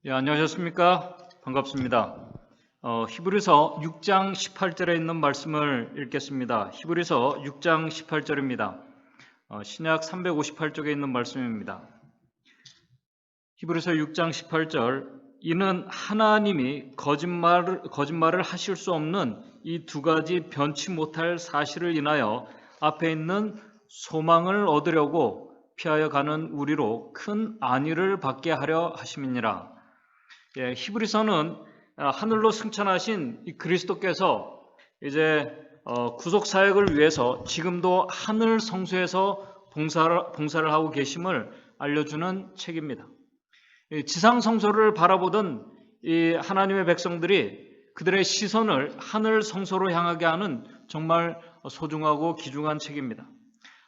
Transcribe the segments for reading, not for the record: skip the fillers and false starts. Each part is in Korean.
안녕하셨습니까? 반갑습니다. 히브리서 6장 18절에 있는 말씀을 읽겠습니다. 히브리서 6장 18절입니다. 신약 358쪽에 있는 말씀입니다. 히브리서 6장 18절, 이는 하나님이 거짓말을 하실 수 없는 이 두 가지 변치 못할 사실을 인하여 앞에 있는 소망을 얻으려고 피하여 가는 우리로 큰 안위를 받게 하려 하심이니라. 히브리서는 하늘로 승천하신 이 그리스도께서 이제 구속 사역을 위해서 지금도 하늘 성소에서 봉사를 하고 계심을 알려주는 책입니다. 지상 성소를 바라보던 이 하나님의 백성들이 그들의 시선을 하늘 성소로 향하게 하는 정말 소중하고 귀중한 책입니다.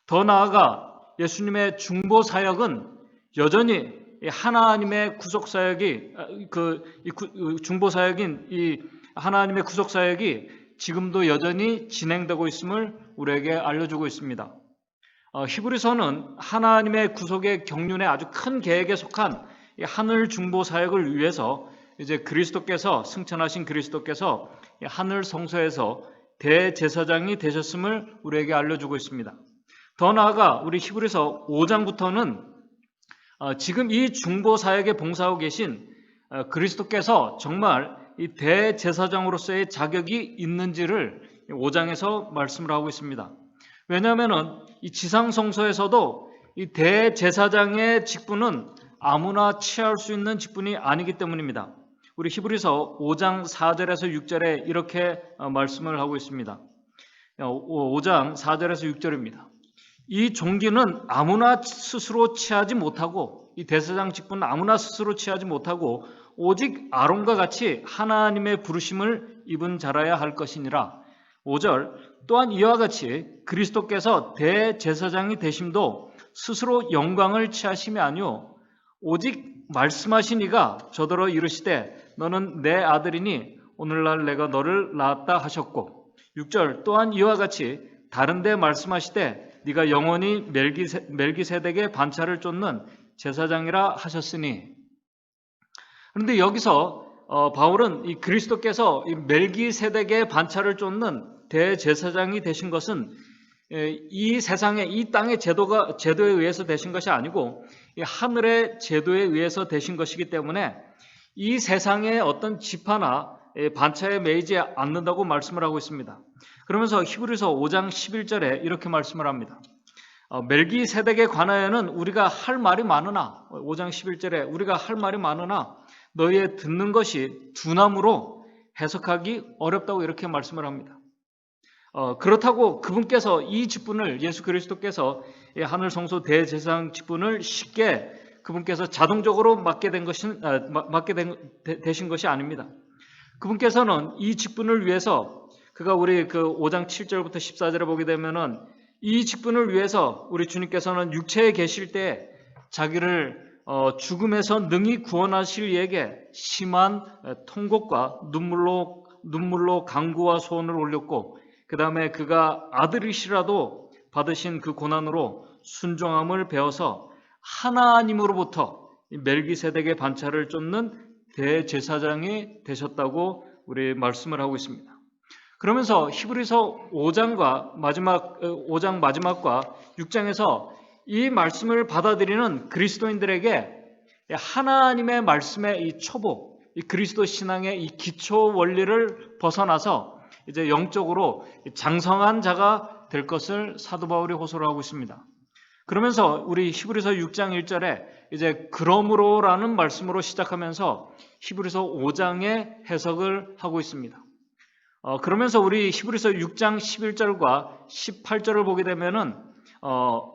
더 나아가 예수님의 중보 사역은 여전히 하나님의 구속 사역이 중보 사역인 이 하나님의 구속 사역이 지금도 여전히 진행되고 있음을 우리에게 알려주고 있습니다. 히브리서는 하나님의 구속의 경륜의 아주 큰 계획에 속한 이 하늘 중보 사역을 위해서 이제 그리스도께서 승천하신 그리스도께서 하늘 성소에서 대제사장이 되셨음을 우리에게 알려주고 있습니다. 더 나아가 우리 히브리서 5장부터는 지금 이 중보 사역에 봉사하고 계신 그리스도께서 정말 이 대제사장으로서의 자격이 있는지를 5장에서 말씀을 하고 있습니다. 왜냐하면 이 지상 성소에서도 이 대제사장의 직분은 아무나 취할 수 있는 직분이 아니기 때문입니다. 우리 히브리서 5장 4절에서 6절에 이렇게 말씀을 하고 있습니다. 5장 4절에서 6절입니다. 이 종기는 아무나 스스로 취하지 못하고 이 대제사장 직분은 아무나 스스로 취하지 못하고 오직 아론과 같이 하나님의 부르심을 입은 자라야 할 것이니라. 5절, 또한 이와 같이 그리스도께서 대제사장이 되심도 스스로 영광을 취하심이 아니오 오직 말씀하시니가 저더러 이르시되 너는 내 아들이니 오늘날 내가 너를 낳았다 하셨고 6절, 또한 이와 같이 다른 데 말씀하시되 네가 영원히 멜기세덱의 반차를 쫓는 제사장이라 하셨으니. 그런데 여기서 바울은 이 그리스도께서 이 멜기세덱의 반차를 쫓는 대제사장이 되신 것은 이 세상의 이 땅의 제도에 의해서 되신 것이 아니고 이 하늘의 제도에 의해서 되신 것이기 때문에 이 세상의 어떤 지파나 반차에 매이지 않는다고 말씀을 하고 있습니다. 그러면서 히브리서 5장 11절에 이렇게 말씀을 합니다. 멜기세덱에 관하여는 우리가 할 말이 많으나 5장 11절에 우리가 할 말이 많으나 너희의 듣는 것이 두나무로 해석하기 어렵다고 이렇게 말씀을 합니다. 그렇다고 그분께서 이 직분을 예수 그리스도께서 하늘 성소 대제사장 직분을 쉽게 그분께서 자동적으로 맡게 되신 것이 아닙니다. 그분께서는 이 직분을 위해서 그가 우리 그 5장 7절부터 14절에 보게 되면은 이 직분을 위해서 우리 주님께서는 육체에 계실 때 자기를 죽음에서 능히 구원하실 이에게 심한 통곡과 눈물로 간구와 소원을 올렸고 그 다음에 그가 아들이시라도 받으신 그 고난으로 순종함을 배워서 하나님으로부터 멜기세덱의 반차를 쫓는 대제사장이 되셨다고 우리 말씀을 하고 있습니다. 그러면서 히브리서 5장 마지막과 6장에서 이 말씀을 받아들이는 그리스도인들에게 하나님의 말씀의 이 초보, 이 그리스도 신앙의 이 기초 원리를 벗어나서 이제 영적으로 장성한 자가 될 것을 사도 바울이 호소를 하고 있습니다. 그러면서 우리 히브리서 6장 1절에 이제 그러므로라는 말씀으로 시작하면서 히브리서 5장의 해석을 하고 있습니다. 그러면서 우리 히브리서 6장 11절과 18절을 보게 되면은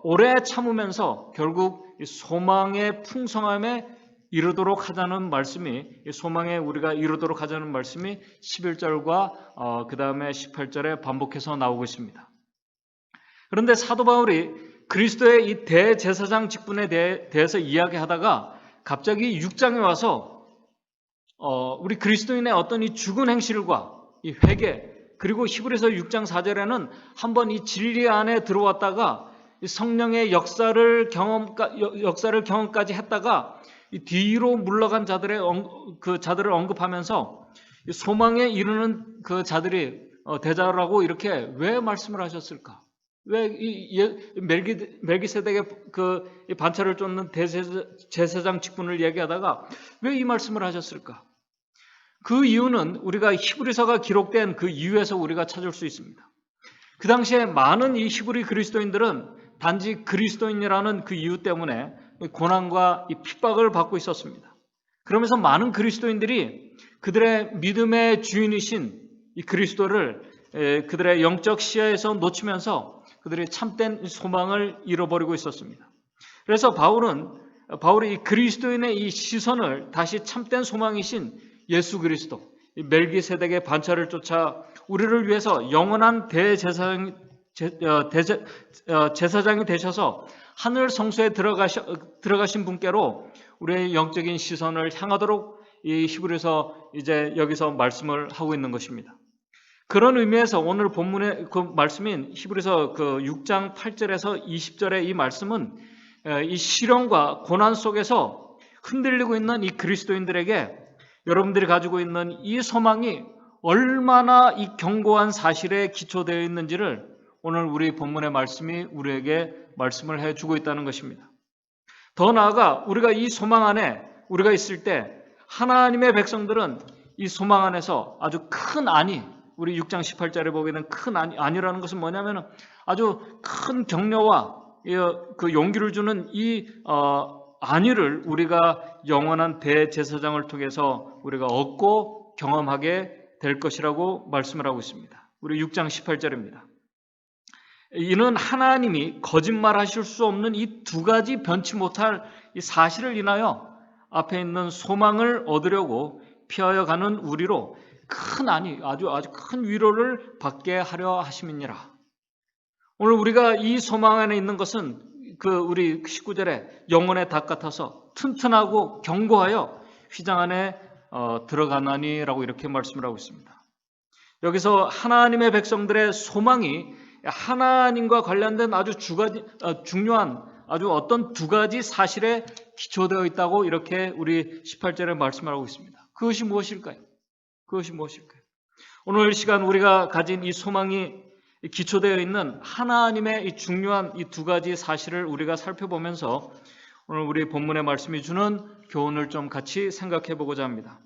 오래 참으면서 결국 소망의 풍성함에 이르도록 하자는 말씀이 소망에 우리가 이르도록 하자는 말씀이 11절과 그 다음에 18절에 반복해서 나오고 있습니다. 그런데 사도 바울이 그리스도의 이 대제사장 직분에 대해서 이야기하다가 갑자기 6장에 와서 우리 그리스도인의 어떤 이 죽은 행실과 이 회개 그리고 히브리서 6장 4절에는 한번 이 진리 안에 들어왔다가 성령의 역사를 경험까지 했다가 이 뒤로 물러간 그 자들을 언급하면서 소망에 이르는 그 자들이 되자라고 이렇게 왜 말씀을 하셨을까? 왜 멜기세덱의 그 반차를 쫓는 제사장 직분을 얘기하다가 왜 이 말씀을 하셨을까? 그 이유는 우리가 히브리서가 기록된 그 이유에서 우리가 찾을 수 있습니다. 그 당시에 많은 이 히브리 그리스도인들은 단지 그리스도인이라는 그 이유 때문에 고난과 이 핍박을 받고 있었습니다. 그러면서 많은 그리스도인들이 그들의 믿음의 주인이신 이 그리스도를 그들의 영적 시야에서 놓치면서 그들이 참된 소망을 잃어버리고 있었습니다. 그래서 바울이 이 그리스도인의 이 시선을 다시 참된 소망이신 예수 그리스도, 이 멜기세덱의 반차를 쫓아 우리를 위해서 영원한 제사장이 되셔서 하늘 성소에 들어가신 분께로 우리의 영적인 시선을 향하도록 이 히브리서 이제 여기서 말씀을 하고 있는 것입니다. 그런 의미에서 오늘 본문의 그 말씀인 히브리서 그 6장 8절에서 20절의 이 말씀은 이 시련과 고난 속에서 흔들리고 있는 이 그리스도인들에게 여러분들이 가지고 있는 이 소망이 얼마나 이 견고한 사실에 기초되어 있는지를 오늘 우리 본문의 말씀이 우리에게 말씀을 해주고 있다는 것입니다. 더 나아가 우리가 이 소망 안에 우리가 있을 때 하나님의 백성들은 이 소망 안에서 아주 큰 안위, 우리 6장 18절에 보게 된 큰 안위라는 것은 뭐냐면 아주 큰 격려와 그 용기를 주는 이 안위를 우리가 영원한 대제사장을 통해서 우리가 얻고 경험하게 될 것이라고 말씀을 하고 있습니다. 우리 6장 18절입니다. 이는 하나님이 거짓말하실 수 없는 이 두 가지 변치 못할 이 사실을 인하여 앞에 있는 소망을 얻으려고 피하여 가는 우리로 큰 안위, 아주 큰 위로를 받게 하려 하심이니라. 오늘 우리가 이 소망 안에 있는 것은 우리 19절에 영혼의 닭 같아서 튼튼하고 견고하여 휘장 안에 들어가나니라고 이렇게 말씀을 하고 있습니다. 여기서 하나님의 백성들의 소망이 하나님과 관련된 아주 중요한 아주 어떤 두 가지 사실에 기초되어 있다고 이렇게 우리 18절에 말씀을 하고 있습니다. 그것이 무엇일까요? 오늘 시간 우리가 가진 이 소망이 기초되어 있는 하나님의 이 중요한 이 두 가지 사실을 우리가 살펴보면서 오늘 우리 본문의 말씀이 주는 교훈을 좀 같이 생각해 보고자 합니다.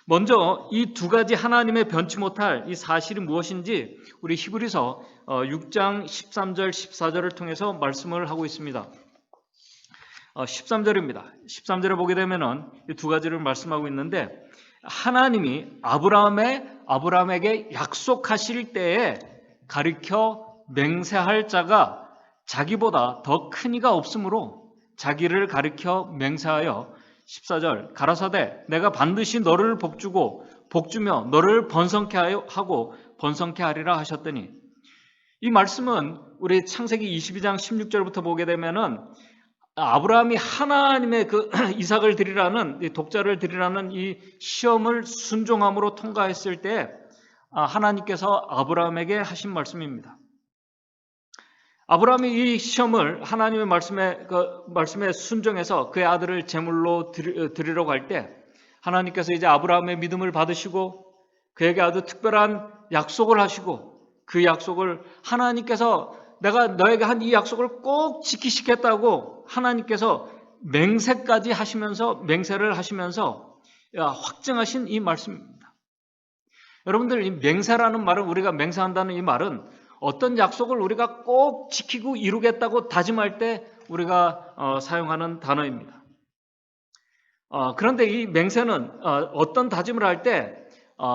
먼저 이 두 가지 하나님의 변치 못할 이 사실이 무엇인지 우리 히브리서 6장 13절 14절을 통해서 말씀을 하고 있습니다. 13절입니다. 13절에 보게 되면은 이 두 가지를 말씀하고 있는데 하나님이 아브라함에게 약속하실 때에 가리켜 맹세할 자가 자기보다 더 큰 이가 없으므로 자기를 가리켜 맹세하여 14절 가라사대 내가 반드시 너를 복주며 너를 번성케 하고 번성케 하리라 하셨더니 이 말씀은 우리 창세기 22장 16절부터 보게 되면은 아브라함이 하나님의 그 이삭을 드리라는 독자를 드리라는 이 시험을 순종함으로 통과했을 때 하나님께서 아브라함에게 하신 말씀입니다. 아브라함이 이 시험을 하나님의 말씀에 순종해서 그의 아들을 제물로 드리려고 할 때 하나님께서 이제 아브라함의 믿음을 받으시고 그에게 아주 특별한 약속을 하시고 그 약속을 하나님께서 내가 너에게 한 이 약속을 꼭 지키시겠다고 하나님께서 맹세를 하시면서 확증하신 이 말씀입니다. 여러분들 이 맹세라는 말은 우리가 맹세한다는 이 말은 어떤 약속을 우리가 꼭 지키고 이루겠다고 다짐할 때 우리가 사용하는 단어입니다. 그런데 이 맹세는 어떤 다짐을 할 때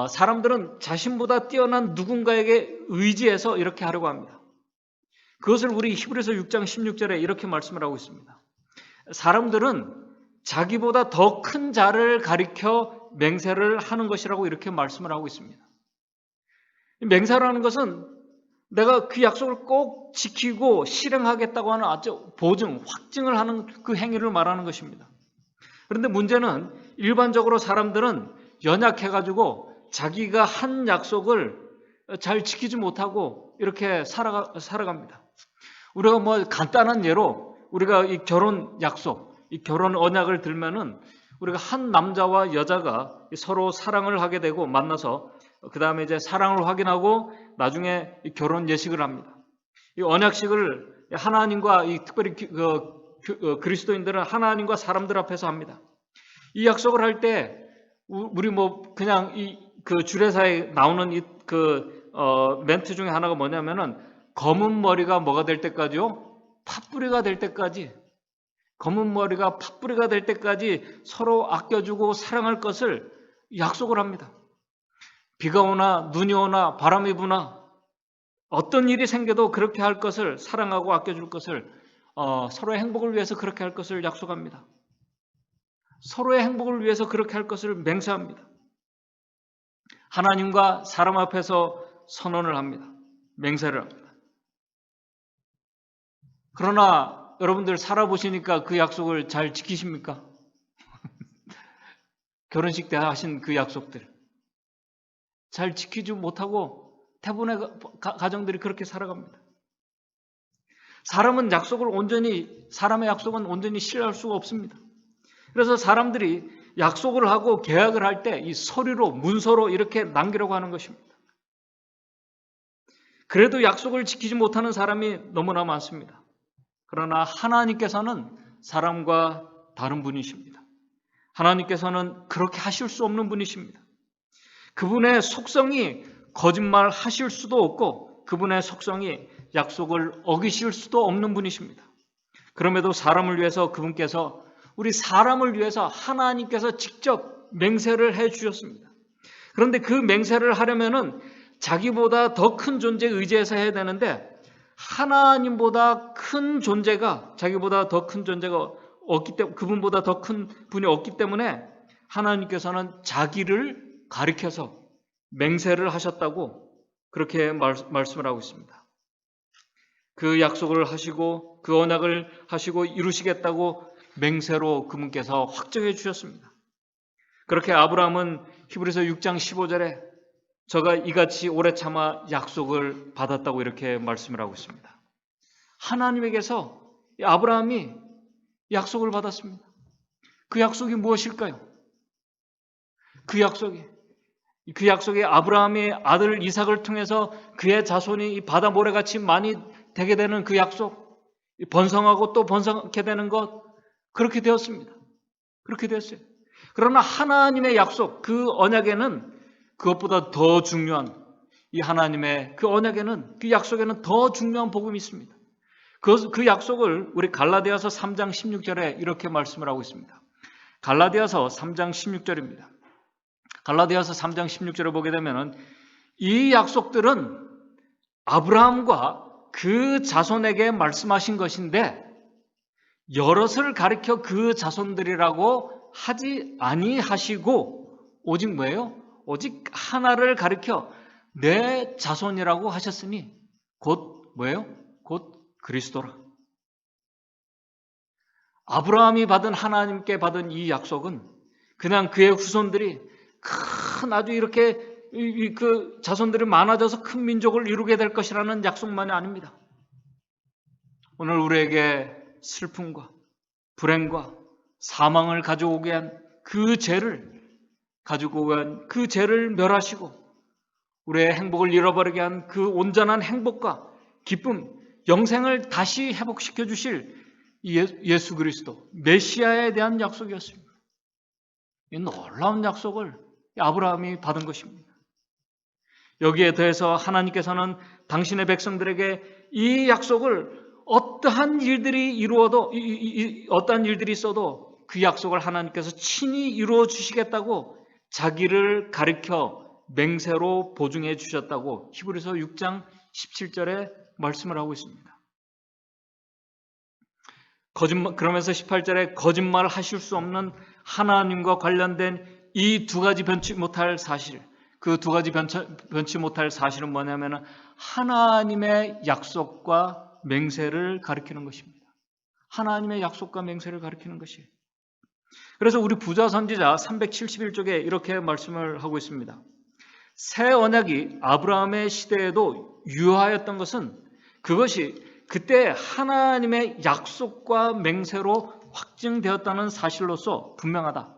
사람들은 자신보다 뛰어난 누군가에게 의지해서 이렇게 하려고 합니다. 그것을 우리 히브리서 6장 16절에 이렇게 말씀을 하고 있습니다. 사람들은 자기보다 더 큰 자를 가리켜 맹세를 하는 것이라고 이렇게 말씀을 하고 있습니다. 맹세라는 것은 내가 그 약속을 꼭 지키고 실행하겠다고 하는 아주 확증을 하는 그 행위를 말하는 것입니다. 그런데 문제는 일반적으로 사람들은 연약해가지고 자기가 한 약속을 잘 지키지 못하고 이렇게 살아갑니다. 우리가 간단한 예로 우리가 이 결혼 약속, 이 결혼 언약을 들면은 우리가 한 남자와 여자가 서로 사랑을 하게 되고 만나서 그 다음에 이제 사랑을 확인하고 나중에 결혼 예식을 합니다. 이 언약식을 하나님과 특별히 그리스도인들은 하나님과 사람들 앞에서 합니다. 이 약속을 할 때 우리 뭐 그냥 그 주례사에 나오는 멘트 중에 하나가 뭐냐면은 검은 머리가 뭐가 될 때까지요? 팥뿌리가 될 때까지, 검은 머리가 팥뿌리가 될 때까지 서로 아껴주고 사랑할 것을 약속을 합니다. 비가 오나 눈이 오나 바람이 부나 어떤 일이 생겨도 그렇게 할 것을, 사랑하고 아껴줄 것을, 서로의 행복을 위해서 그렇게 할 것을 약속합니다. 서로의 행복을 위해서 그렇게 할 것을 맹세합니다. 하나님과 사람 앞에서 선언을 합니다. 맹세를 합니다. 그러나 여러분들 살아보시니까 그 약속을 잘 지키십니까? 결혼식 때 하신 그 약속들 잘 지키지 못하고 대부분의 가정들이 그렇게 살아갑니다. 사람의 약속은 온전히 신뢰할 수가 없습니다. 그래서 사람들이 약속을 하고 계약을 할 때 이 서류로, 문서로 이렇게 남기려고 하는 것입니다. 그래도 약속을 지키지 못하는 사람이 너무나 많습니다. 그러나 하나님께서는 사람과 다른 분이십니다. 하나님께서는 그렇게 하실 수 없는 분이십니다. 그분의 속성이 거짓말 하실 수도 없고 그분의 속성이 약속을 어기실 수도 없는 분이십니다. 그럼에도 사람을 위해서 그분께서, 우리 사람을 위해서 하나님께서 직접 맹세를 해 주셨습니다. 그런데 그 맹세를 하려면은 자기보다 더 큰 존재에 의지해서 해야 되는데 하나님보다 큰 존재가, 자기보다 더 큰 존재가 없기 때문에, 그분보다 더 큰 분이 없기 때문에 하나님께서는 자기를 가리켜서 맹세를 하셨다고 그렇게 말씀을 하고 있습니다. 그 약속을 하시고 그 언약을 하시고 이루시겠다고 맹세로 그분께서 확정해 주셨습니다. 그렇게 아브라함은 히브리서 6장 15절에 저가 이같이 오래 참아 약속을 받았다고 이렇게 말씀을 하고 있습니다. 하나님에게서 아브라함이 약속을 받았습니다. 그 약속이 무엇일까요? 그 약속이 아브라함의 아들 이삭을 통해서 그의 자손이 이 바다 모래같이 많이 되게 되는 그 약속, 번성하고 또 번성하게 되는 것, 그렇게 되었습니다. 그렇게 되었어요. 그러나 하나님의 약속, 그 언약에는 그것보다 더 중요한, 이 하나님의 그 언약에는, 그 약속에는 더 중요한 복음이 있습니다. 그 약속을 우리 갈라디아서 3장 16절에 이렇게 말씀을 하고 있습니다. 갈라디아서 3장 16절입니다. 갈라디아서 3장 16절을 보게 되면 이 약속들은 아브라함과 그 자손에게 말씀하신 것인데 여럿을 가리켜 그 자손들이라고 하지 아니하시고 오직 뭐예요? 오직 하나를 가리켜 내 자손이라고 하셨으니 곧 뭐예요? 곧 그리스도라. 아브라함이 받은, 하나님께 받은 이 약속은 그냥 그의 후손들이 큰, 아주 이렇게 그 자손들이 많아져서 큰 민족을 이루게 될 것이라는 약속만이 아닙니다. 오늘 우리에게 슬픔과 불행과 사망을 가져오게 한 그 죄를 멸하시고 우리의 행복을 잃어버리게 한 그 온전한 행복과 기쁨, 영생을 다시 회복시켜 주실 예수 그리스도, 메시아에 대한 약속이었습니다. 이 놀라운 약속을 아브라함이 받은 것입니다. 여기에 더해서 하나님께서는 당신의 백성들에게 이 약속을 어떠한 일들이 있어도 그 약속을 하나님께서 친히 이루어 주시겠다고 자기를 가리켜 맹세로 보증해 주셨다고 히브리서 6장 17절에 말씀을 하고 있습니다. 그러면서 18절에 거짓말 하실 수 없는 하나님과 관련된 이 두 가지 변치 못할 사실, 그 두 가지 변치 못할 사실은 뭐냐면 하나님의 약속과 맹세를 가리키는 것입니다. 하나님의 약속과 맹세를 가리키는 것이에요. 그래서 우리 부자 선지자 371쪽에 이렇게 말씀을 하고 있습니다. 새 언약이 아브라함의 시대에도 유효하였던 것은 그것이 그때 하나님의 약속과 맹세로 확증되었다는 사실로서 분명하다.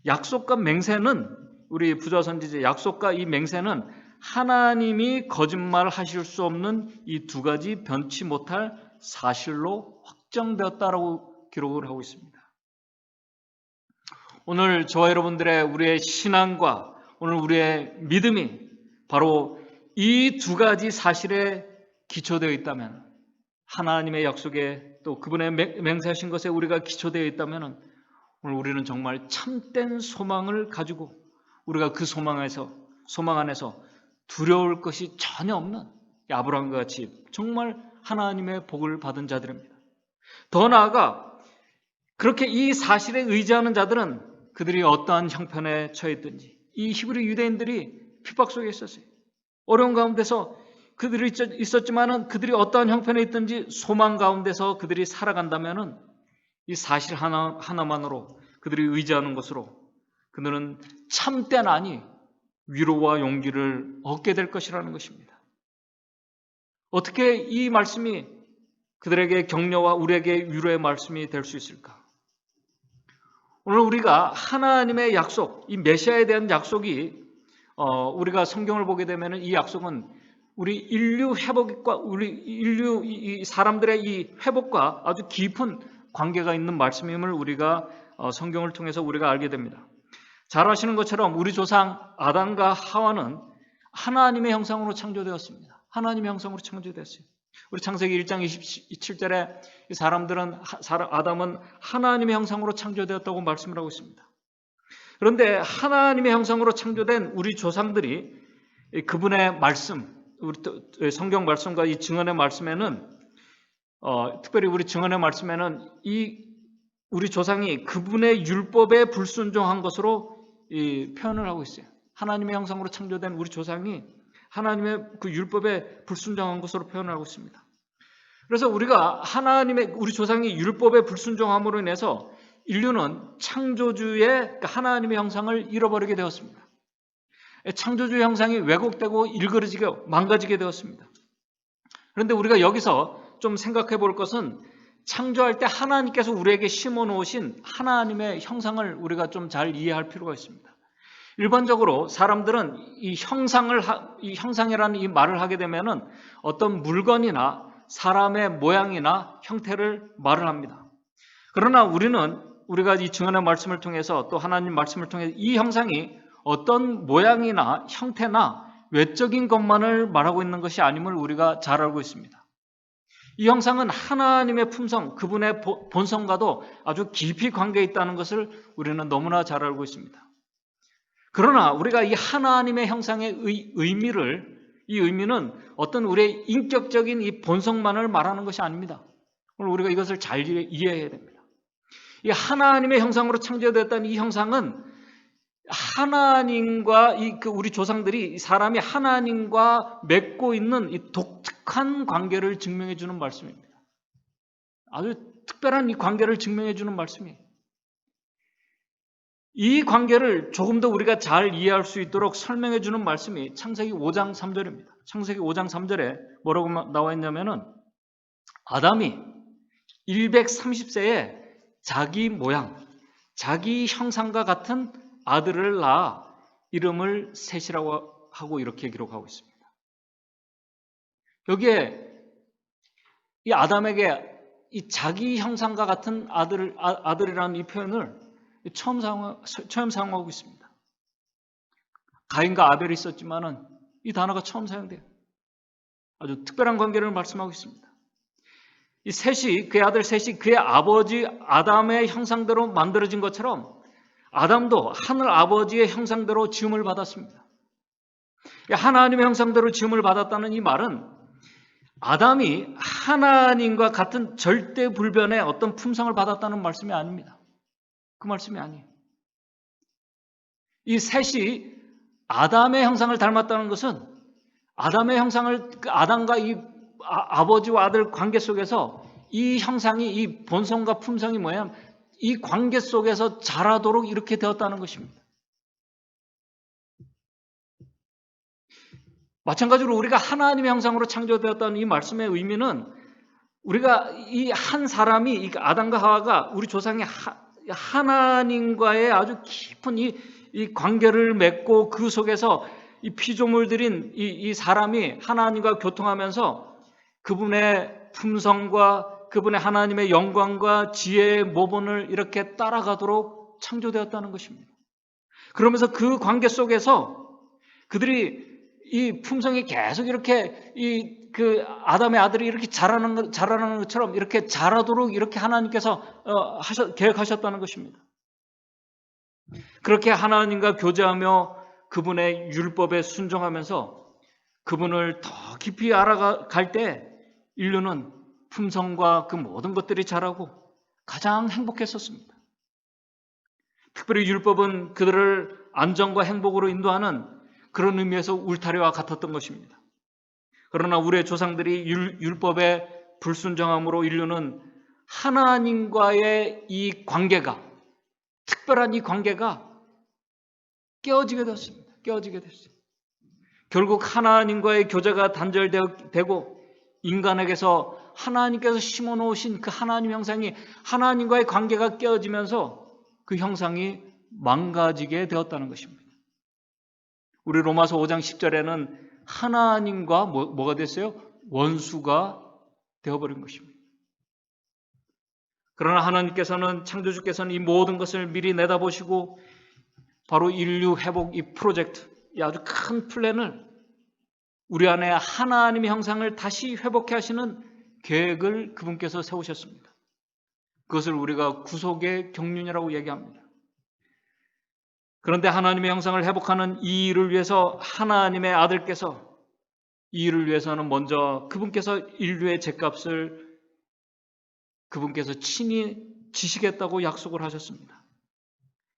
약속과 맹세는 우리 부자 선지자 약속과 이 맹세는 하나님이 거짓말 하실 수 없는 이 두 가지 변치 못할 사실로 확정되었다라고 기록을 하고 있습니다. 오늘 저와 여러분들의 우리의 신앙과 오늘 우리의 믿음이 바로 이 두 가지 사실에 기초되어 있다면, 하나님의 약속에 또 그분의 맹세하신 것에 우리가 기초되어 있다면 오늘 우리는 정말 참된 소망을 가지고 우리가 그 소망 안에서 두려울 것이 전혀 없는 아브라함과 같이 정말 하나님의 복을 받은 자들입니다. 더 나아가 그렇게 이 사실에 의지하는 자들은 그들이 어떠한 형편에 처했든지, 이 히브리 유대인들이 핍박 속에 있었어요. 어려운 가운데서 그들이 있었지만은 그들이 어떠한 형편에 있든지 소망 가운데서 그들이 살아간다면은 이 사실 하나만으로 그들이 의지하는 것으로 그들은 참된 안위, 위로와 용기를 얻게 될 것이라는 것입니다. 어떻게 이 말씀이 그들에게 격려와 우리에게 위로의 말씀이 될 수 있을까? 오늘 우리가 하나님의 약속, 이 메시아에 대한 약속이 우리가 성경을 보게 되면 이 약속은 우리 인류 회복과 이 사람들의 이 회복과 아주 깊은 관계가 있는 말씀임을 우리가 성경을 통해서 우리가 알게 됩니다. 잘 아시는 것처럼 우리 조상 아담과 하와는 하나님의 형상으로 창조되었습니다. 하나님의 형상으로 창조되었어요. 우리 창세기 1장 27절에 아담은 하나님의 형상으로 창조되었다고 말씀을 하고 있습니다. 그런데 하나님의 형상으로 창조된 우리 조상들이 그분의 말씀, 우리 성경 말씀과 이 증언의 말씀에는 특별히 우리 증언의 말씀에는 우리 조상이 그분의 율법에 불순종한 것으로 표현을 하고 있어요. 하나님의 형상으로 창조된 우리 조상이 하나님의 그 율법에 불순종한 것으로 표현을 하고 있습니다. 그래서 우리가 우리 조상이 율법에 불순종함으로 인해서 인류는 그러니까 하나님의 형상을 잃어버리게 되었습니다. 창조주의 형상이 왜곡되고 망가지게 되었습니다. 그런데 우리가 여기서 좀 생각해 볼 것은 창조할 때 하나님께서 우리에게 심어 놓으신 하나님의 형상을 우리가 좀 잘 이해할 필요가 있습니다. 일반적으로 사람들은 이 형상이라는 이 말을 하게 되면은 어떤 물건이나 사람의 모양이나 형태를 말을 합니다. 그러나 우리가 이 증언의 말씀을 통해서 또 하나님 말씀을 통해서 이 형상이 어떤 모양이나 형태나 외적인 것만을 말하고 있는 것이 아님을 우리가 잘 알고 있습니다. 이 형상은 하나님의 품성, 그분의 본성과도 아주 깊이 관계에 있다는 것을 우리는 너무나 잘 알고 있습니다. 그러나 우리가 이 하나님의 형상의 의미는 어떤 우리의 인격적인 이 본성만을 말하는 것이 아닙니다. 오늘 우리가 이것을 잘 이해해야 됩니다. 이 하나님의 형상으로 창조되었다는 이 형상은 하나님과 우리 조상들이 사람이 하나님과 맺고 있는 이 독특한 관계를 증명해 주는 말씀입니다. 아주 특별한 이 관계를 증명해 주는 말씀이에요. 이 관계를 조금 더 우리가 잘 이해할 수 있도록 설명해 주는 말씀이 창세기 5장 3절입니다. 창세기 5장 3절에 뭐라고 나와 있냐면은 아담이 130세에 자기 모양, 자기 형상과 같은 아들을 낳아 이름을 셋이라고 하고 이렇게 기록하고 있습니다. 여기에 이 아담에게 이 자기 형상과 같은 아들이라는 이 표현을 처음 사용하고 있습니다. 가인과 아벨이 있었지만은 이 단어가 처음 사용돼요. 아주 특별한 관계를 말씀하고 있습니다. 그의 아들 셋이 그의 아버지 아담의 형상대로 만들어진 것처럼 아담도 하늘 아버지의 형상대로 지음을 받았습니다. 하나님의 형상대로 지음을 받았다는 이 말은 아담이 하나님과 같은 절대 불변의 어떤 품성을 받았다는 말씀이 아닙니다. 그 말씀이 아니에요. 이 셋이 아담의 형상을 닮았다는 것은 아담의 형상을 아담과 이 아버지와 아들 관계 속에서 이 형상이 이 본성과 품성이 뭐냐면 이 관계 속에서 자라도록 이렇게 되었다는 것입니다. 마찬가지로 우리가 하나님의 형상으로 창조되었다는 이 말씀의 의미는 우리가 이 한 사람이 이 아담과 하와가 우리 조상의 하나님과의 아주 깊은 이 관계를 맺고 그 속에서 이 피조물들인 이 사람이 하나님과 교통하면서 그분의 품성과 그분의 하나님의 영광과 지혜의 모본을 이렇게 따라가도록 창조되었다는 것입니다. 그러면서 그 관계 속에서 그들이 이 품성이 계속 이렇게 그 아담의 아들이 이렇게 자라는 것처럼 이렇게 자라도록 이렇게 하나님께서 계획하셨다는 것입니다. 그렇게 하나님과 교제하며 그분의 율법에 순종하면서 그분을 더 깊이 알아갈 때 인류는 품성과 그 모든 것들이 자라고 가장 행복했었습니다. 특별히 율법은 그들을 안정과 행복으로 인도하는 그런 의미에서 울타리와 같았던 것입니다. 그러나 우리의 조상들이 율법에 불순종함으로 인류는 하나님과의 이 관계가, 특별한 이 관계가 깨어지게 됐습니다. 결국 하나님과의 교제가 단절되고 인간에게서 하나님께서 심어놓으신 그 하나님 형상이, 하나님과의 관계가 깨어지면서 그 형상이 망가지게 되었다는 것입니다. 우리 로마서 5장 10절에는 하나님과 뭐가 됐어요? 원수가 되어버린 것입니다. 그러나 하나님께서는, 창조주께서는 이 모든 것을 미리 내다보시고 바로 인류 회복 이 프로젝트, 이 아주 큰 플랜을, 우리 안에 하나님의 형상을 다시 회복해 하시는 계획을 그분께서 세우셨습니다. 그것을 우리가 구속의 경륜이라고 얘기합니다. 그런데 하나님의 형상을 회복하는 이 일을 위해서 하나님의 아들께서, 이 일을 위해서는 먼저 그분께서 인류의 죗값을 그분께서 친히 지시겠다고 약속을 하셨습니다.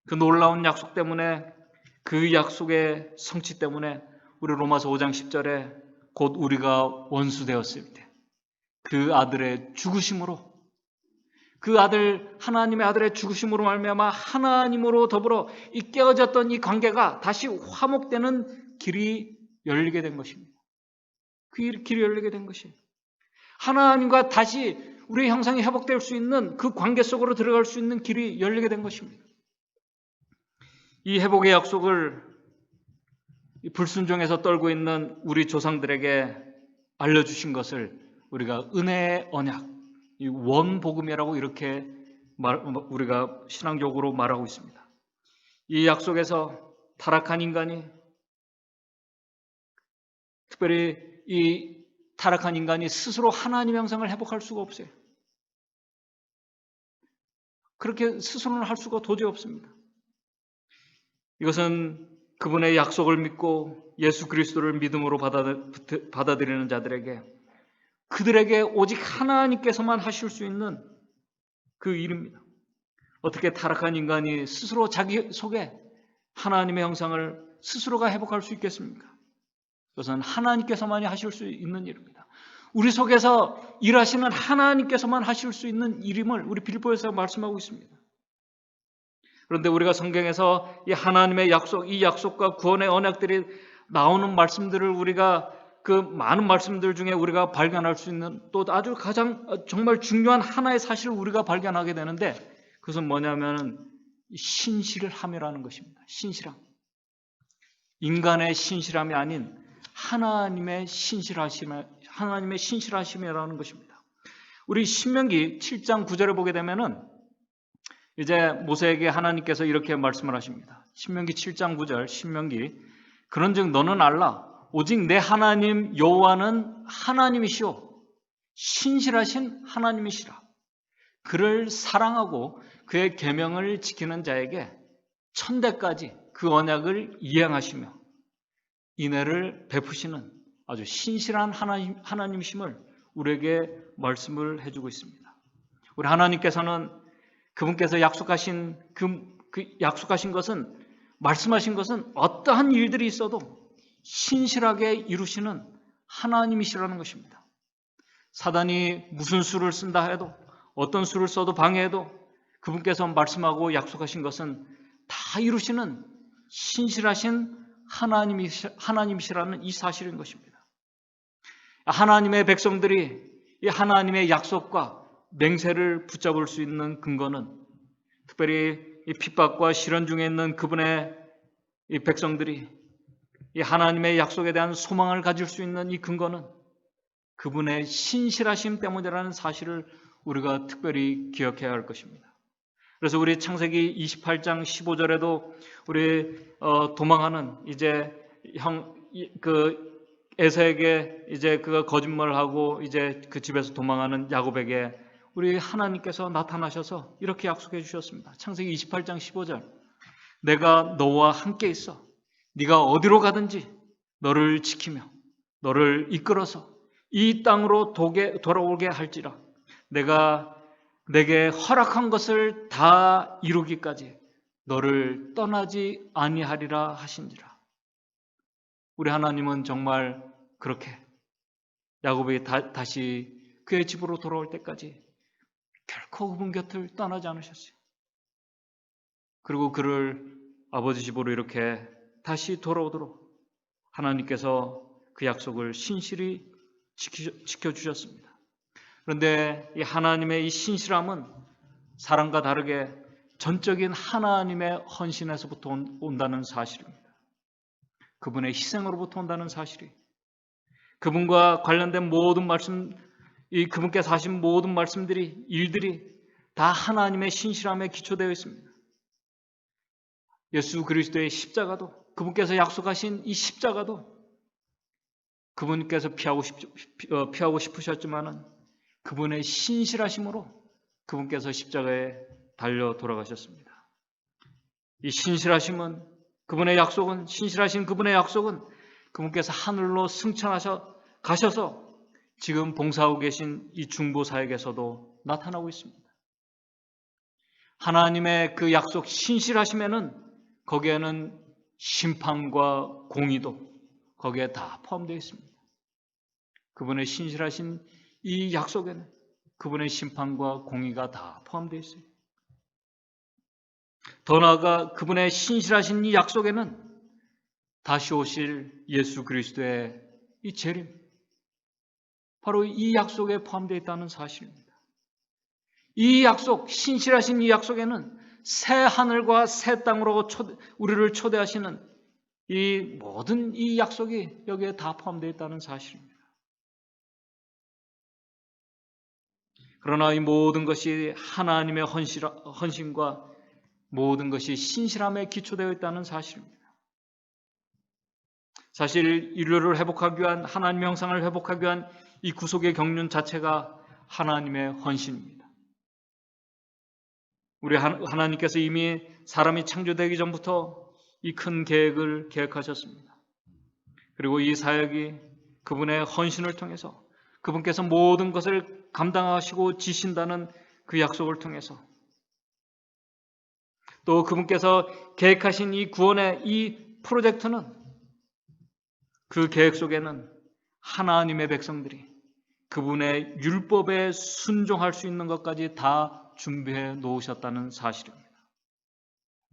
그 놀라운 약속 때문에, 그 약속의 성취 때문에 우리 로마서 5장 10절에 곧 우리가 원수 되었을 때 그 아들의 죽으심으로, 그 아들, 하나님의 아들의 죽으심으로 말미암아 하나님으로 더불어 이 깨어졌던 이 관계가 다시 화목되는 길이 열리게 된 것입니다. 그 길이 열리게 된 것이에요. 하나님과 다시 우리의 형상이 회복될 수 있는 그 관계 속으로 들어갈 수 있는 길이 열리게 된 것입니다. 이 회복의 약속을 불순종에서 떨고 있는 우리 조상들에게 알려주신 것을 우리가 은혜의 언약, 이 원복음이라고 이렇게 우리가 신앙적으로 말하고 있습니다. 이 약속에서 타락한 인간이, 특별히 이 타락한 인간이 스스로 하나님 형상을 회복할 수가 없어요. 그렇게 스스로는 할 수가 도저히 없습니다. 이것은 그분의 약속을 믿고 예수 그리스도를 믿음으로 받아들이는 자들에게, 그들에게 오직 하나님께서만 하실 수 있는 그 일입니다. 어떻게 타락한 인간이 스스로 자기 속에 하나님의 형상을 스스로가 회복할 수 있겠습니까? 그것은 하나님께서만이 하실 수 있는 일입니다. 우리 속에서 일하시는 하나님께서만 하실 수 있는 일임을 우리 빌립보에서 말씀하고 있습니다. 그런데 우리가 성경에서 이 하나님의 약속, 이 약속과 구원의 언약들이 나오는 말씀들을 우리가, 그 많은 말씀들 중에 우리가 발견할 수 있는 또 아주 가장 정말 중요한 하나의 사실을 우리가 발견하게 되는데, 그것은 뭐냐면 신실함이라는 것입니다. 신실함. 인간의 신실함이 아닌 하나님의 신실하심이라는 것입니다. 우리 신명기 7장 9절에 보게 되면은 이제 모세에게 하나님께서 이렇게 말씀을 하십니다. 신명기 7장 9절, 신명기, 그런즉 너는 알라, 오직 내 하나님 여호와는 하나님이시오, 신실하신 하나님이시라. 그를 사랑하고 그의 계명을 지키는 자에게 천대까지 그 언약을 이행하시며 인애를 베푸시는 아주 신실한 하나님이심을 우리에게 말씀을 해주고 있습니다. 우리 하나님께서는 그분께서 약속하신 약속하신 것은, 말씀하신 것은 어떠한 일들이 있어도 신실하게 이루시는 하나님이시라는 것입니다. 사단이 무슨 수를 쓴다 해도, 어떤 수를 써도 방해해도 그분께서 말씀하고 약속하신 것은 다 이루시는 신실하신 하나님이시라는 이 사실인 것입니다. 하나님의 백성들이 이 하나님의 약속과 맹세를 붙잡을 수 있는 근거는 특별히 이 핍박과 시련 중에 있는 그분의 이 백성들이 이 하나님의 약속에 대한 소망을 가질 수 있는 이 근거는 그분의 신실하심 때문이라는 사실을 우리가 특별히 기억해야 할 것입니다. 그래서 우리 창세기 28장 15절에도 우리 도망하는 이제 에서에게 이제 그가 거짓말을 하고 이제 그 집에서 도망하는 야곱에게 우리 하나님께서 나타나셔서 이렇게 약속해 주셨습니다. 창세기 28장 15절. 내가 너와 함께 있어. 네가 어디로 가든지 너를 지키며 너를 이끌어서 이 땅으로 돌아오게 할지라. 내가 내게 허락한 것을 다 이루기까지 너를 떠나지 아니하리라 하신지라. 우리 하나님은 정말 그렇게 야곱이 다시 그의 집으로 돌아올 때까지 결코 그분 곁을 떠나지 않으셨어요. 그리고 그를 아버지 집으로 이렇게 다시 돌아오도록 하나님께서 그 약속을 신실히 지켜주셨습니다. 그런데 이 하나님의 이 신실함은 사람과 다르게 전적인 하나님의 헌신에서부터 온다는 사실입니다. 그분의 희생으로부터 온다는 사실이, 그분과 관련된 모든 말씀, 그분께서 하신 모든 말씀들이, 일들이 다 하나님의 신실함에 기초되어 있습니다. 예수 그리스도의 십자가도, 그분께서 약속하신 이 십자가도 그분께서 피하고 싶으셨지만은 그분의 신실하심으로 그분께서 십자가에 달려 돌아가셨습니다. 이 신실하심은, 그분의 약속은, 신실하신 그분의 약속은 그분께서 하늘로 가셔서 지금 봉사하고 계신 이 중보 사역에서도 나타나고 있습니다. 하나님의 그 약속 신실하심에는 거기에는 심판과 공의도 거기에 다 포함되어 있습니다. 그분의 신실하신 이 약속에는 그분의 심판과 공의가 다 포함되어 있어요. 더 나아가 그분의 신실하신 이 약속에는 다시 오실 예수 그리스도의 이 재림, 바로 이 약속에 포함되어 있다는 사실입니다. 이 약속, 신실하신 이 약속에는 새 하늘과 새 땅으로 우리를 초대하시는 이 모든 이 약속이 여기에 다 포함되어 있다는 사실입니다. 그러나 이 모든 것이 하나님의 헌신과 모든 것이 신실함에 기초되어 있다는 사실입니다. 사실 인류를 회복하기 위한, 하나님의 형상을 회복하기 위한 이 구속의 경륜 자체가 하나님의 헌신입니다. 우리 하나님께서 이미 사람이 창조되기 전부터 이 큰 계획을 계획하셨습니다. 그리고 이 사역이 그분의 헌신을 통해서, 그분께서 모든 것을 감당하시고 지신다는 그 약속을 통해서, 또 그분께서 계획하신 이 구원의 이 프로젝트는, 그 계획 속에는 하나님의 백성들이 그분의 율법에 순종할 수 있는 것까지 다 준비해 놓으셨다는 사실입니다.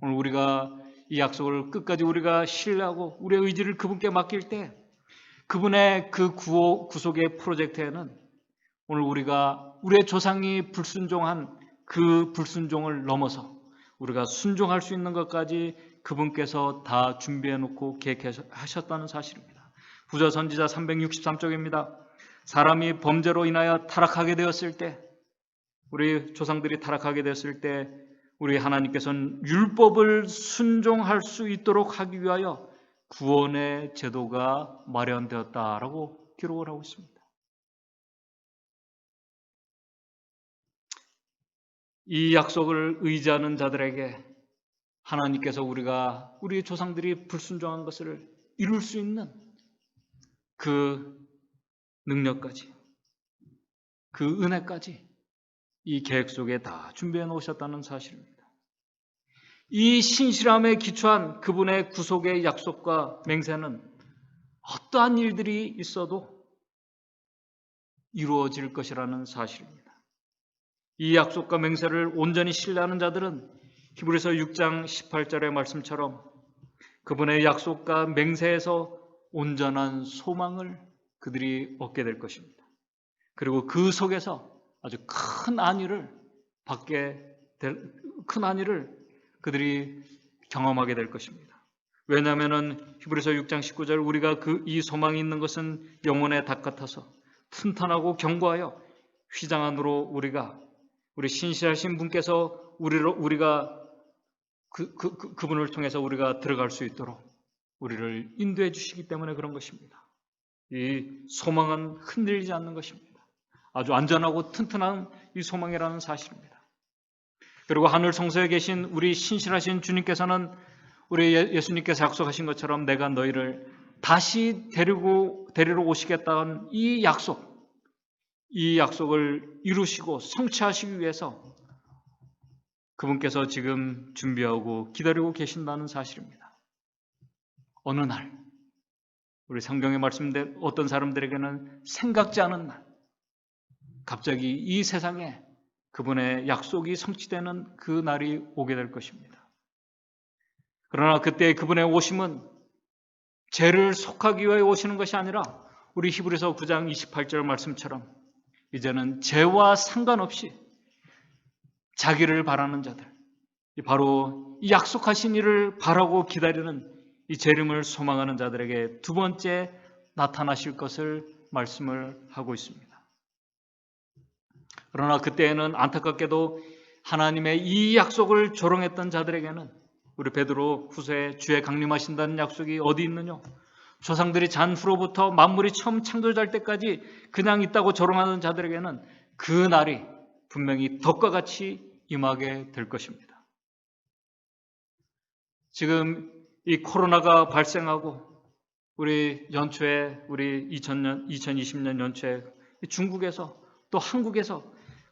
오늘 우리가 이 약속을 끝까지 우리가 신뢰하고 우리의 의지를 그분께 맡길 때, 그분의 그 구속의 프로젝트에는 오늘 우리의 조상이 불순종한 그 불순종을 넘어서 우리가 순종할 수 있는 것까지 그분께서 다 준비해 놓고 계획하셨다는 사실입니다. 부자 선지자 363쪽입니다. 사람이 범죄로 인하여 타락하게 되었을 때, 우리 조상들이 타락하게 되었을 때 우리 하나님께서는 율법을 순종할 수 있도록 하기 위하여 구원의 제도가 마련되었다라고 기록을 하고 있습니다. 이 약속을 의지하는 자들에게 하나님께서 우리 조상들이 불순종한 것을 이룰 수 있는 그 능력까지, 그 은혜까지 이 계획 속에 다 준비해 놓으셨다는 사실입니다. 이 신실함에 기초한 그분의 구속의 약속과 맹세는 어떠한 일들이 있어도 이루어질 것이라는 사실입니다. 이 약속과 맹세를 온전히 신뢰하는 자들은 히브리서 6장 18절의 말씀처럼 그분의 약속과 맹세에서 온전한 소망을 그들이 얻게 될 것입니다. 그리고 그 속에서 아주 큰 안위를 큰 안위를 그들이 경험하게 될 것입니다. 왜냐하면 히브리서 6장 19절 우리가 이 소망이 있는 것은 영혼의 닭 같아서 튼튼하고 견고하여 휘장 안으로 우리 신실하신 분께서 우리가 그분을 통해서 우리가 들어갈 수 있도록 우리를 인도해 주시기 때문에 그런 것입니다. 이 소망은 흔들리지 않는 것입니다. 아주 안전하고 튼튼한 이 소망이라는 사실입니다. 그리고 하늘 성소에 계신 우리 신실하신 주님께서는 우리 예수님께서 약속하신 것처럼 내가 너희를 다시 데리러 오시겠다는 이 약속을 이루시고 성취하시기 위해서 그분께서 지금 준비하고 기다리고 계신다는 사실입니다. 어느 날 우리 성경에 말씀된 어떤 사람들에게는 생각지 않은 날 갑자기 이 세상에 그분의 약속이 성취되는 그 날이 오게 될 것입니다. 그러나 그때 그분의 오심은 죄를 속하기 위해 오시는 것이 아니라 우리 히브리서 9장 28절 말씀처럼 이제는 죄와 상관없이 자기를 바라는 자들, 바로 이 약속하신 일을 바라고 기다리는 이 재림을 소망하는 자들에게 두 번째 나타나실 것을 말씀을 하고 있습니다. 그러나 그때에는 안타깝게도 하나님의 이 약속을 조롱했던 자들에게는 우리 베드로 후서에 주의 강림하신다는 약속이 어디 있느냐? 조상들이 잔 후로부터 만물이 처음 창조될 때까지 그냥 있다고 조롱하는 자들에게는 그 날이 분명히 덕과 같이 임하게 될 것입니다. 지금 이 코로나가 발생하고 우리 연초에 우리 2020년 연초에 중국에서 또 한국에서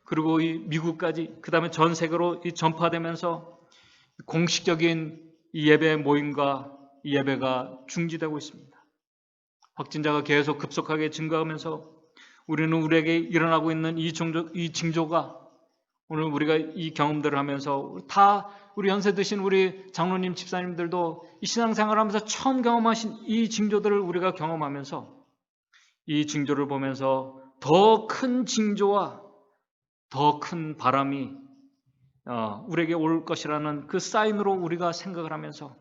그리고 이 미국까지 그 다음에 전 세계로 전파되면서 공식적인 이 예배 모임과 이 예배가 중지되고 있습니다. 확진자가 계속 급속하게 증가하면서 우리는 우리에게 일어나고 있는 이 징조가 오늘 우리가 이 경험들을 하면서 다 우리 연세 드신 우리 장로님 집사님들도 이 신앙생활을 하면서 처음 경험하신 이 징조들을 우리가 경험하면서 이 징조를 보면서 더 큰 징조와 더 큰 바람이 우리에게 올 것이라는 그 사인으로 우리가 생각을 하면서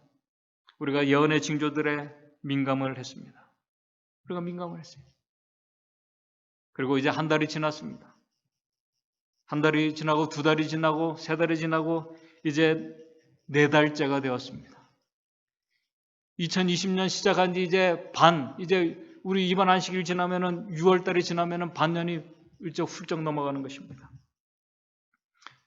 우리가 예언의 징조들에 민감을 했습니다. 우리가 민감을 했어요. 그리고 이제 한 달이 지났습니다. 한 달이 지나고 두 달이 지나고 세 달이 지나고 이제 네 달째가 되었습니다. 2020년 시작한 지 이제 우리 이번 안식일 지나면은 6월 달이 지나면은 반년이 훌쩍 넘어가는 것입니다.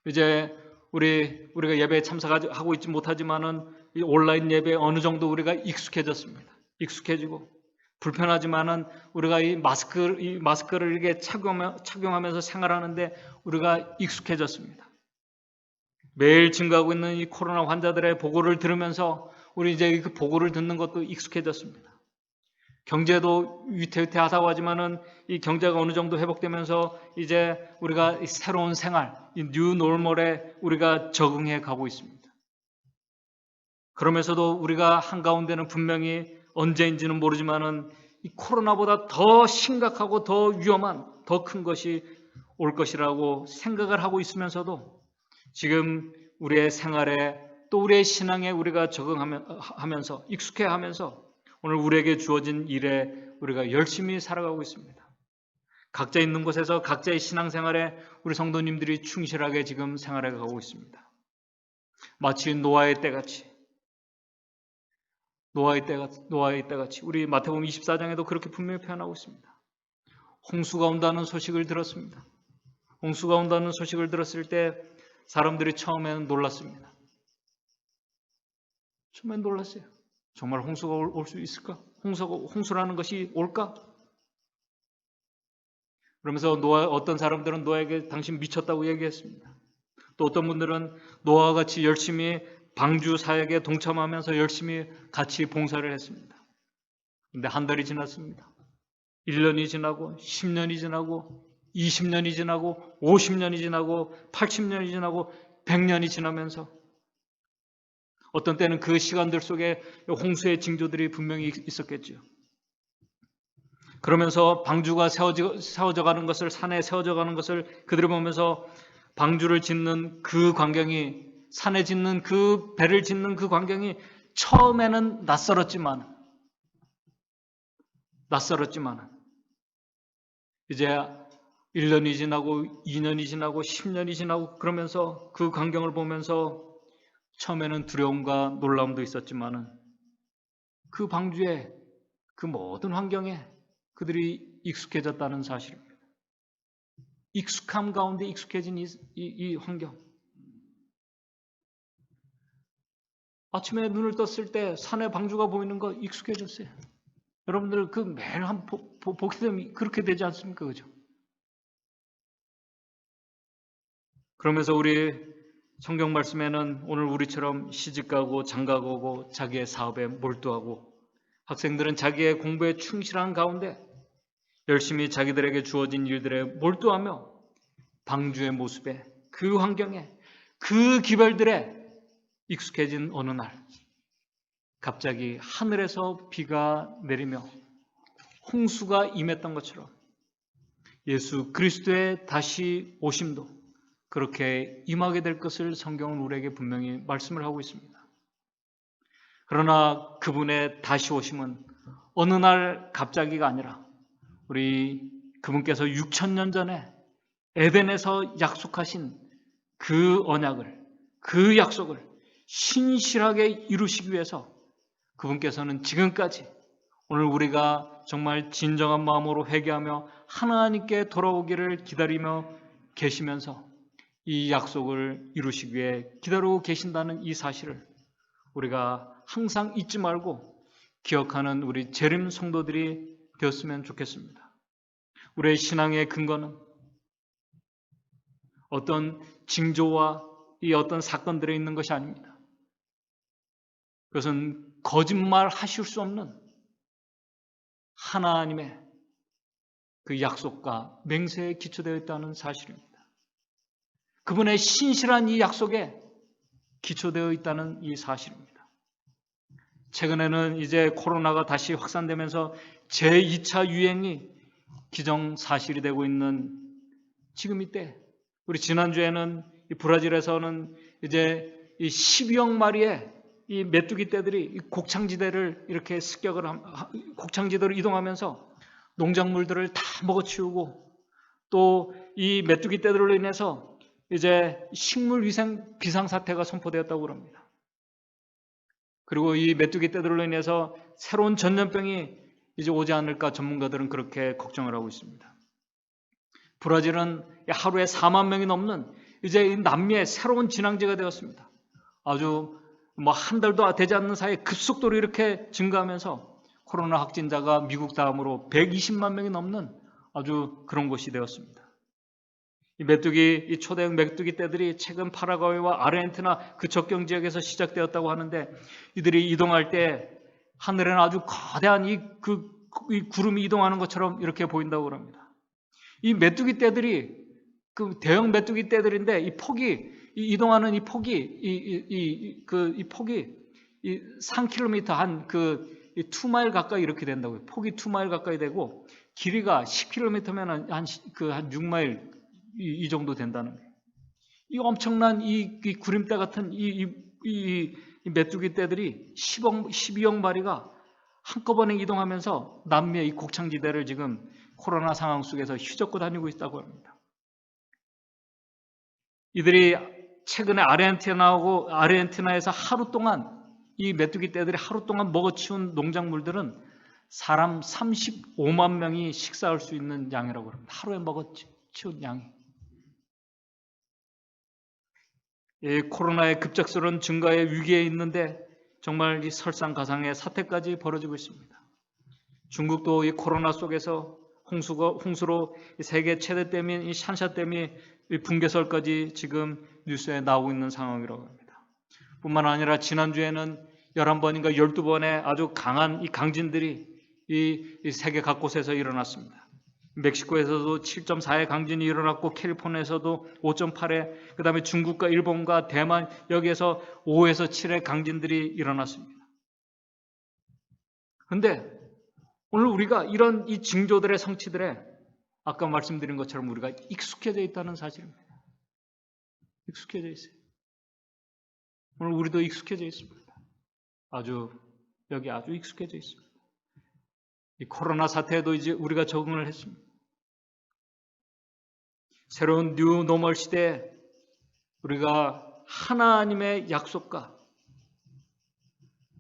이제 우리가 예배에 참석하고 있지 못하지만은 온라인 예배에 어느 정도 우리가 익숙해졌습니다. 익숙해지고 불편하지만은 우리가 이 마스크를 이렇게 착용하면서 생활하는데 우리가 익숙해졌습니다. 매일 증가하고 있는 이 코로나 환자들의 보고를 들으면서 우리 이제 그 보고를 듣는 것도 익숙해졌습니다. 경제도 위태위태하다고 하지만은 이 경제가 어느 정도 회복되면서 이제 우리가 이 새로운 생활, 이 뉴 노멀에 우리가 적응해 가고 있습니다. 그러면서도 우리가 한가운데는 분명히 언제인지는 모르지만은 이 코로나보다 더 심각하고 더 위험한 더 큰 것이 올 것이라고 생각을 하고 있으면서도 지금 우리의 생활에 또 우리의 신앙에 우리가 적응하면서 익숙해하면서 오늘 우리에게 주어진 일에 우리가 열심히 살아가고 있습니다. 각자 있는 곳에서 각자의 신앙생활에 우리 성도님들이 충실하게 지금 생활해 가고 있습니다. 마치 노아의 때같이 우리 마태복음 24장에도 그렇게 분명히 표현하고 있습니다. 홍수가 온다는 소식을 들었습니다. 홍수가 온다는 소식을 들었을 때 사람들이 처음에는 놀랐습니다. 처음엔 놀랐어요. 정말 홍수가 올 수 있을까? 홍수라는 것이 올까? 그러면서 어떤 사람들은 노아에게 당신 미쳤다고 얘기했습니다. 또 어떤 분들은 노아와 같이 열심히 방주 사역에 동참하면서 열심히 같이 봉사를 했습니다. 그런데 한 달이 지났습니다. 1년이 지나고 10년이 지나고 20년이 지나고 50년이 지나고 80년이 지나고 100년이 지나면서 어떤 때는 그 시간들 속에 홍수의 징조들이 분명히 있었겠죠. 그러면서 방주가 세워져 가는 것을, 산에 세워져 가는 것을 그들이 보면서 방주를 짓는 그 광경이, 산에 짓는 그 배를 짓는 그 광경이 처음에는 낯설었지만 이제 1년이 지나고 2년이 지나고 10년이 지나고 그러면서 그 광경을 보면서 처음에는 두려움과 놀라움도 있었지만은 그 방주의 그 모든 환경에 그들이 익숙해졌다는 사실입니다. 익숙함 가운데 익숙해진 이 환경. 아침에 눈을 떴을 때 산에 방주가 보이는 거 익숙해졌어요. 여러분들 그 매일 보게 되면 그렇게 되지 않습니까? 그죠? 그러면서 우리 성경 말씀에는 오늘 우리처럼 시집가고 장가가고 자기의 사업에 몰두하고 학생들은 자기의 공부에 충실한 가운데 열심히 자기들에게 주어진 일들에 몰두하며 방주의 모습에, 그 환경에, 그 기별들에 익숙해진 어느 날 갑자기 하늘에서 비가 내리며 홍수가 임했던 것처럼 예수 그리스도의 다시 오심도 그렇게 임하게 될 것을 성경은 우리에게 분명히 말씀을 하고 있습니다. 그러나 그분의 다시 오심은 어느 날 갑자기가 아니라 우리 그분께서 6,000년 전에 에덴에서 약속하신 그 언약을, 그 약속을 신실하게 이루시기 위해서 그분께서는 지금까지 오늘 우리가 정말 진정한 마음으로 회개하며 하나님께 돌아오기를 기다리며 계시면서 이 약속을 이루시기 위해 기다리고 계신다는 이 사실을 우리가 항상 잊지 말고 기억하는 우리 재림 성도들이 되었으면 좋겠습니다. 우리의 신앙의 근거는 어떤 징조와 이 어떤 사건들에 있는 것이 아닙니다. 그것은 거짓말 하실 수 없는 하나님의 그 약속과 맹세에 기초되어 있다는 사실입니다. 그분의 신실한 이 약속에 기초되어 있다는 이 사실입니다. 최근에는 이제 코로나가 다시 확산되면서 제2차 유행이 기정사실이 되고 있는 지금 이때, 우리 지난주에는 브라질에서는 이제 이 12억 마리의 이 메뚜기 떼들이 곡창지대를 이렇게 곡창지대로 이동하면서 농작물들을 다 먹어치우고 또 이 메뚜기 떼들로 인해서 이제 식물위생 비상사태가 선포되었다고 합니다. 그리고 이 메뚜기 떼들로 인해서 새로운 전염병이 이제 오지 않을까 전문가들은 그렇게 걱정을 하고 있습니다. 브라질은 하루에 4만 명이 넘는 이제 남미의 새로운 진앙지가 되었습니다. 아주 한 달도 되지 않는 사이에 급속도로 이렇게 증가하면서 코로나 확진자가 미국 다음으로 120만 명이 넘는 아주 그런 곳이 되었습니다. 이 초대형 메뚜기 떼들이 최근 파라과이와 아르헨티나 그 접경 지역에서 시작되었다고 하는데 이들이 이동할 때 하늘에는 아주 거대한 이 구름이 이동하는 것처럼 이렇게 보인다고 합니다. 이 메뚜기 떼들이 그 대형 메뚜기 떼들인데 이동하는 이 폭이 3km 한 2마일 가까이 이렇게 된다고요. 폭이 2마일 가까이 되고 길이가 10km면 한 6마일 이 정도 된다는 거예요. 이 엄청난 이 구름대 같은 이 메뚜기 떼들이 12억 마리가 한꺼번에 이동하면서 남미의 이 곡창지대를 지금 코로나 상황 속에서 휘젓고 다니고 있다고 합니다. 이들이 최근에 아르헨티나에서 하루 동안 이 메뚜기 떼들이 하루 동안 먹어치운 농작물들은 사람 35만 명이 식사할 수 있는 양이라고 합니다. 하루에 먹어치운 양이. 이 코로나의 급작스러운 증가의 위기에 있는데 정말 이 설상가상의 사태까지 벌어지고 있습니다. 중국도 이 코로나 속에서 홍수로 세계 최대 댐인 이 샨샤댐이 붕괴설까지 지금 뉴스에 나오고 있는 상황이라고 합니다. 뿐만 아니라 지난주에는 11번인가 12번의 아주 강한 이 강진들이 이 세계 각곳에서 일어났습니다. 멕시코에서도 7.4의 강진이 일어났고 캘리포니아에서도 5.8의, 그 다음에 중국과 일본과 대만 여기에서 5에서 7의 강진들이 일어났습니다. 그런데 오늘 우리가 이런 이 징조들의 성취들에 아까 말씀드린 것처럼 우리가 익숙해져 있다는 사실입니다. 익숙해져 있어요. 오늘 우리도 익숙해져 있습니다. 여기 아주 익숙해져 있습니다. 이 코로나 사태에도 이제 우리가 적응을 했습니다. 새로운 뉴 노멀 시대에 우리가 하나님의 약속과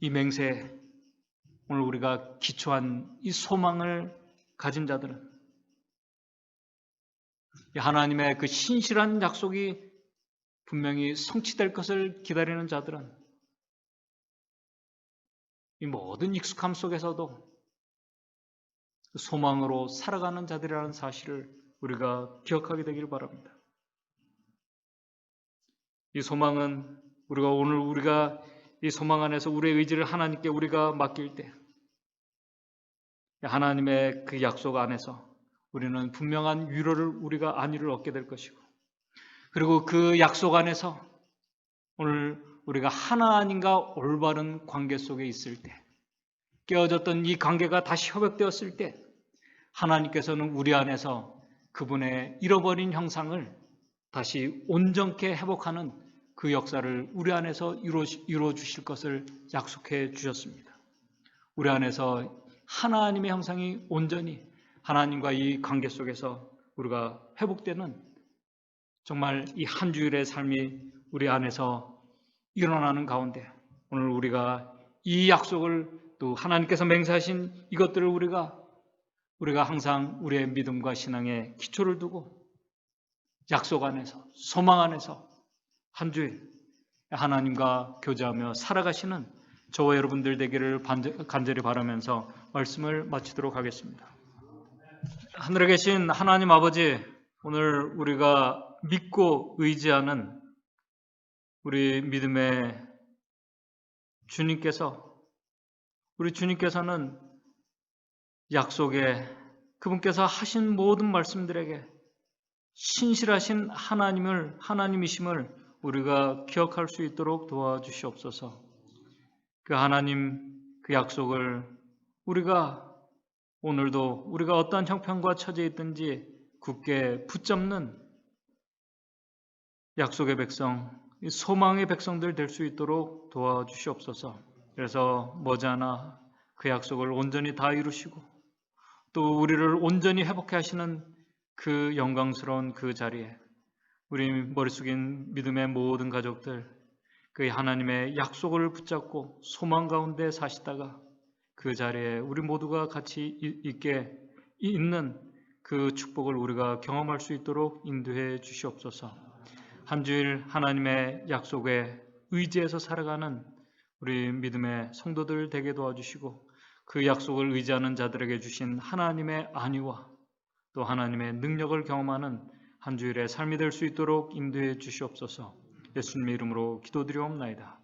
이 맹세에 오늘 우리가 기초한 이 소망을 가진 자들은 이 하나님의 그 신실한 약속이 분명히 성취될 것을 기다리는 자들은 이 모든 익숙함 속에서도 소망으로 살아가는 자들이라는 사실을 우리가 기억하게 되길 바랍니다. 이 소망은 우리가 이 소망 안에서 우리의 의지를 하나님께 우리가 맡길 때 하나님의 그 약속 안에서 우리는 분명한 위로를 우리가 안위를 얻게 될 것이고 그리고 그 약속 안에서 오늘 우리가 하나님과 올바른 관계 속에 있을 때 깨어졌던 이 관계가 다시 회복되었을 때 하나님께서는 우리 안에서 그분의 잃어버린 형상을 다시 온전케 회복하는 그 역사를 우리 안에서 이루어 주실 것을 약속해 주셨습니다. 우리 안에서 하나님의 형상이 온전히 하나님과 이 관계 속에서 우리가 회복되는 정말 이 한 주일의 삶이 우리 안에서 일어나는 가운데 오늘 우리가 이 약속을 또 하나님께서 맹세하신 이것들을 우리가 항상 우리의 믿음과 신앙에 기초를 두고 약속 안에서 소망 안에서 한 주일 하나님과 교제하며 살아가시는 저와 여러분들 되기를 간절히 바라면서 말씀을 마치도록 하겠습니다. 하늘에 계신 하나님 아버지, 오늘 우리가 믿고 의지하는 우리 믿음의 우리 주님께서는 약속에 그분께서 하신 모든 말씀들에게 신실하신 하나님이심을 우리가 기억할 수 있도록 도와주시옵소서. 그 하나님 그 약속을 우리가 오늘도 우리가 어떠한 형편과 처지에 있든지 굳게 붙잡는 약속의 백성, 소망의 백성들 될 수 있도록 도와주시옵소서. 그래서 머지않아 그 약속을 온전히 다 이루시고 또 우리를 온전히 회복해 하시는 그 영광스러운 그 자리에 우리 머릿속인 믿음의 모든 가족들 그 하나님의 약속을 붙잡고 소망 가운데 사시다가 그 자리에 우리 모두가 같이 있는 그 축복을 우리가 경험할 수 있도록 인도해 주시옵소서. 한 주일 하나님의 약속에 의지해서 살아가는 우리 믿음의 성도들 되게 도와주시고 그 약속을 의지하는 자들에게 주신 하나님의 안위와 또 하나님의 능력을 경험하는 한 주일의 삶이 될 수 있도록 인도해 주시옵소서. 예수님의 이름으로 기도드리옵나이다.